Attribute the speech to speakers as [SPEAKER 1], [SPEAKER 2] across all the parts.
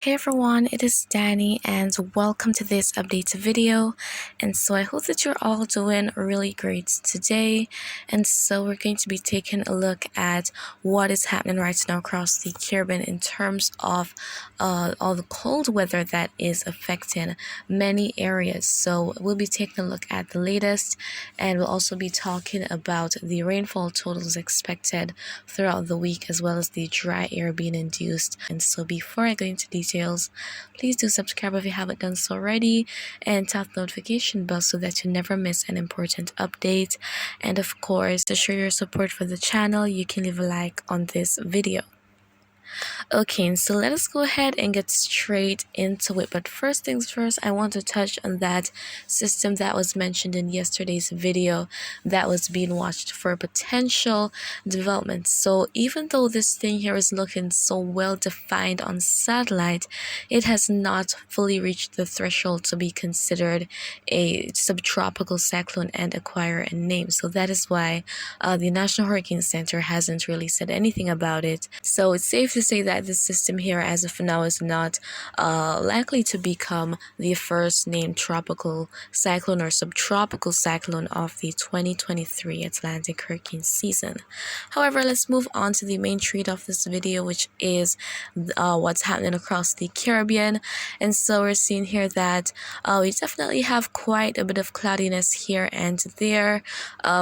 [SPEAKER 1] Hey everyone, it is Dani and welcome to this update video. And so I hope that you're all doing really great today. And so we're going to be taking a look at what is happening right now across the Caribbean in terms of all the cold weather that is affecting many areas. So we'll be taking a look at the latest, and we'll also be talking about the rainfall totals expected throughout the week, as well as the dry air being induced. And so before I go into details, please do subscribe if you haven't done so already, and tap the notification bell so that you never miss an important update. And of course, to show your support for the channel, you can leave a like on this video. Okay, so let us go ahead and get straight into it. But first things first, I want to touch on that system that was mentioned in yesterday's video that was being watched for potential development. So even though this thing here is looking so well defined on satellite, it has not fully reached the threshold to be considered a subtropical cyclone and acquire a name. So that is why the National Hurricane Center hasn't really said anything about it. So it's safe to say that this system here as of now is not likely to become the first named tropical cyclone or subtropical cyclone of the 2023 Atlantic hurricane season. However, let's move on to the main treat of this video, which is what's happening across the Caribbean. And so we're seeing here that we definitely have quite a bit of cloudiness here and there.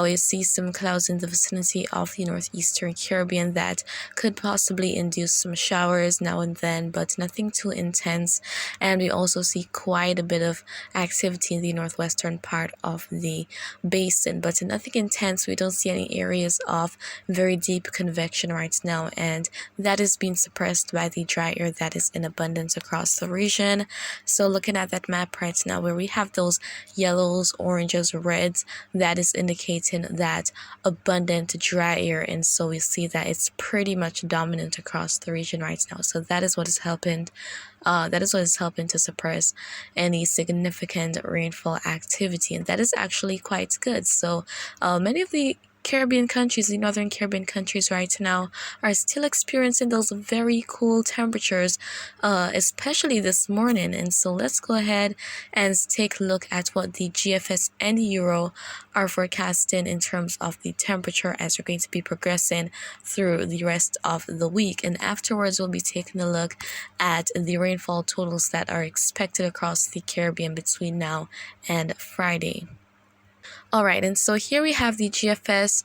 [SPEAKER 1] We see some clouds in the vicinity of the northeastern Caribbean that could possibly induce some showers now and then, but nothing too intense. And we also see quite a bit of activity in the northwestern part of the basin, but nothing intense. We don't see any areas of very deep convection right now, and that is being suppressed by the dry air that is in abundance across the region. So looking at that map right now, where we have those yellows, oranges, reds, that is indicating that abundant dry air, and so we see that it's pretty much dominant across the region right now. So that is what is helping to suppress any significant rainfall activity, and that is actually quite good. So many of the Caribbean countries, the northern Caribbean countries right now are still experiencing those very cool temperatures, especially this morning. And so let's go ahead and take a look at what the GFS and the Euro are forecasting in terms of the temperature as we're going to be progressing through the rest of the week. And afterwards, we'll be taking a look at the rainfall totals that are expected across the Caribbean between now and Friday. Alright, and so here we have the GFS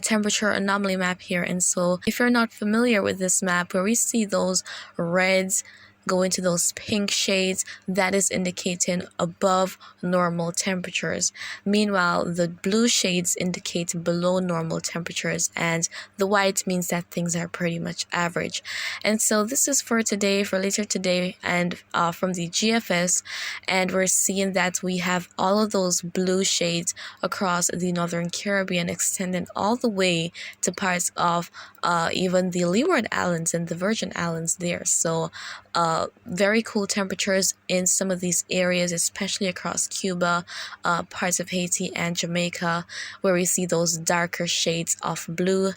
[SPEAKER 1] temperature anomaly map here. And so if you're not familiar with this map, where we see those reds go into those pink shades, that is indicating above normal temperatures. Meanwhile, the blue shades indicate below normal temperatures, and the white means that things are pretty much average. And so this is for today, for later today, and from the GFS, and we're seeing that we have all of those blue shades across the northern Caribbean, extending all the way to parts of even the Leeward Islands and the Virgin Islands there. So very cool temperatures in some of these areas, especially across Cuba, parts of Haiti and Jamaica, where we see those darker shades of blue.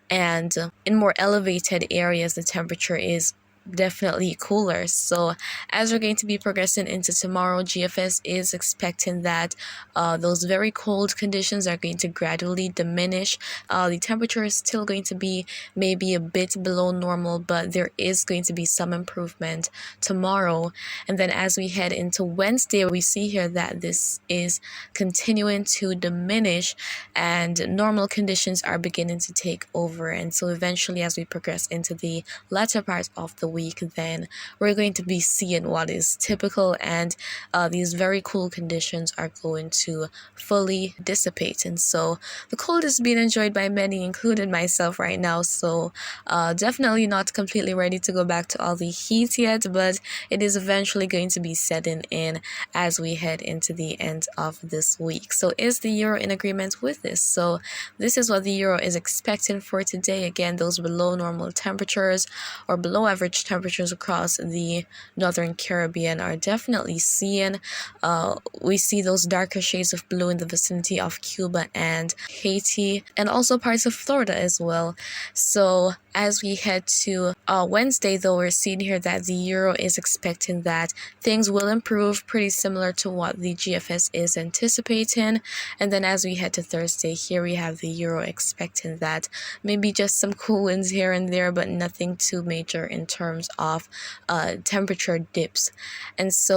[SPEAKER 1] And in more elevated areas, the temperature is definitely cooler. So as we're going to be progressing into tomorrow, GFS is expecting that those very cold conditions are going to gradually diminish. The temperature is still going to be maybe a bit below normal, but there is going to be some improvement tomorrow. And then as we head into Wednesday, we see here that this is continuing to diminish and normal conditions are beginning to take over. And so eventually, as we progress into the latter part of the week, then we're going to be seeing what is typical, and these very cool conditions are going to fully dissipate. And so the cold is being enjoyed by many, including myself right now. So definitely not completely ready to go back to all the heat yet, but it is eventually going to be setting in as we head into the end of this week. So is the Euro in agreement with this? So this is what the Euro is expecting for today. Again, those below normal temperatures or below average temperatures across the northern Caribbean are definitely seeing. We see those darker shades of blue in the vicinity of Cuba and Haiti, and also parts of Florida as well. So as we head to Wednesday, though, we're seeing here that the Euro is expecting that things will improve, pretty similar to what the GFS is anticipating. And then as we head to Thursday, here we have the Euro expecting that maybe just some cool winds here and there, but nothing too major in terms of temperature dips. And so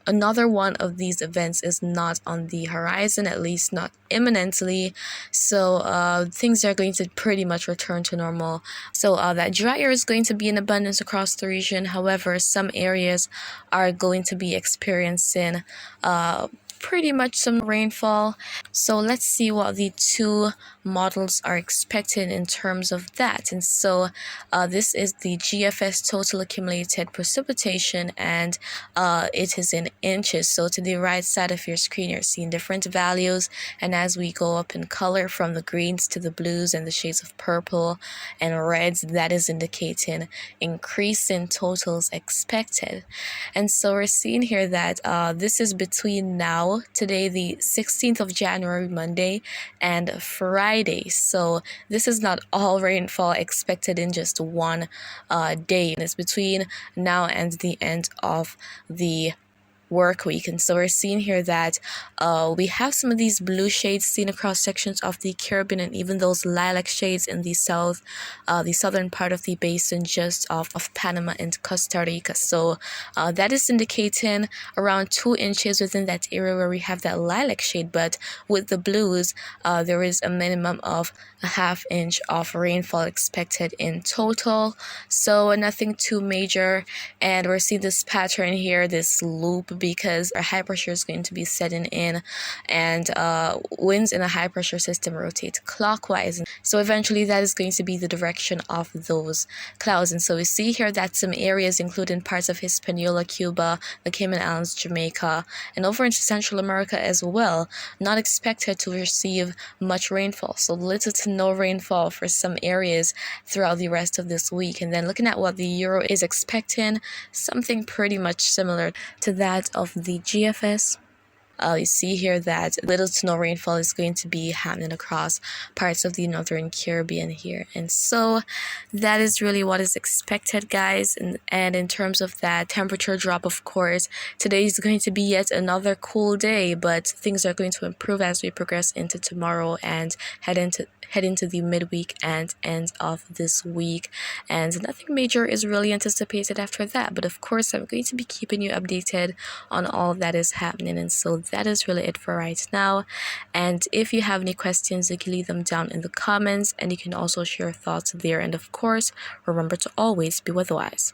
[SPEAKER 1] another one of these events is not on the horizon, at least not imminently. So things are going to pretty much return to normal. So that dry air is going to be in abundance across the region. However, some areas are going to be experiencing pretty much some rainfall. So let's see what the two models are expecting in terms of that. And so this is the GFS total accumulated precipitation, and it is in inches. So to the right side of your screen, you're seeing different values, and as we go up in color from the greens to the blues and the shades of purple and reds, that is indicating increase in totals expected. And so we're seeing here that this is between now, today the 16th of January, Monday, and Friday. So this is not all rainfall expected in just one day. It's between now and the end of the work week. And so we're seeing here that we have some of these blue shades seen across sections of the Caribbean, and even those lilac shades in the southern part of the basin just off of Panama and Costa Rica. So that is indicating around 2 inches within that area where we have that lilac shade. But with the blues, there is a minimum of a ½ inch of rainfall expected in total. So nothing too major. And we're seeing this pattern here, this loop, because our high pressure is going to be setting in, and winds in a high pressure system rotate clockwise. So eventually that is going to be the direction of those clouds. And so we see here that some areas, including parts of Hispaniola, Cuba, the Cayman Islands, Jamaica, and over into Central America as well, not expected to receive much rainfall. So little to no rainfall for some areas throughout the rest of this week. And then looking at what the Euro is expecting, something pretty much similar to that of the GFS. You see here that little to no rainfall is going to be happening across parts of the northern Caribbean here. And so that is really what is expected, guys. And in terms of that temperature drop, of course, today is going to be yet another cool day, but things are going to improve as we progress into tomorrow and head into the midweek and end of this week. And nothing major is really anticipated after that. But of course, I'm going to be keeping you updated on all that is happening. And so that is really it for right now. And if you have any questions, you can leave them down in the comments, and you can also share your thoughts there. And of course, remember to always be weatherwise.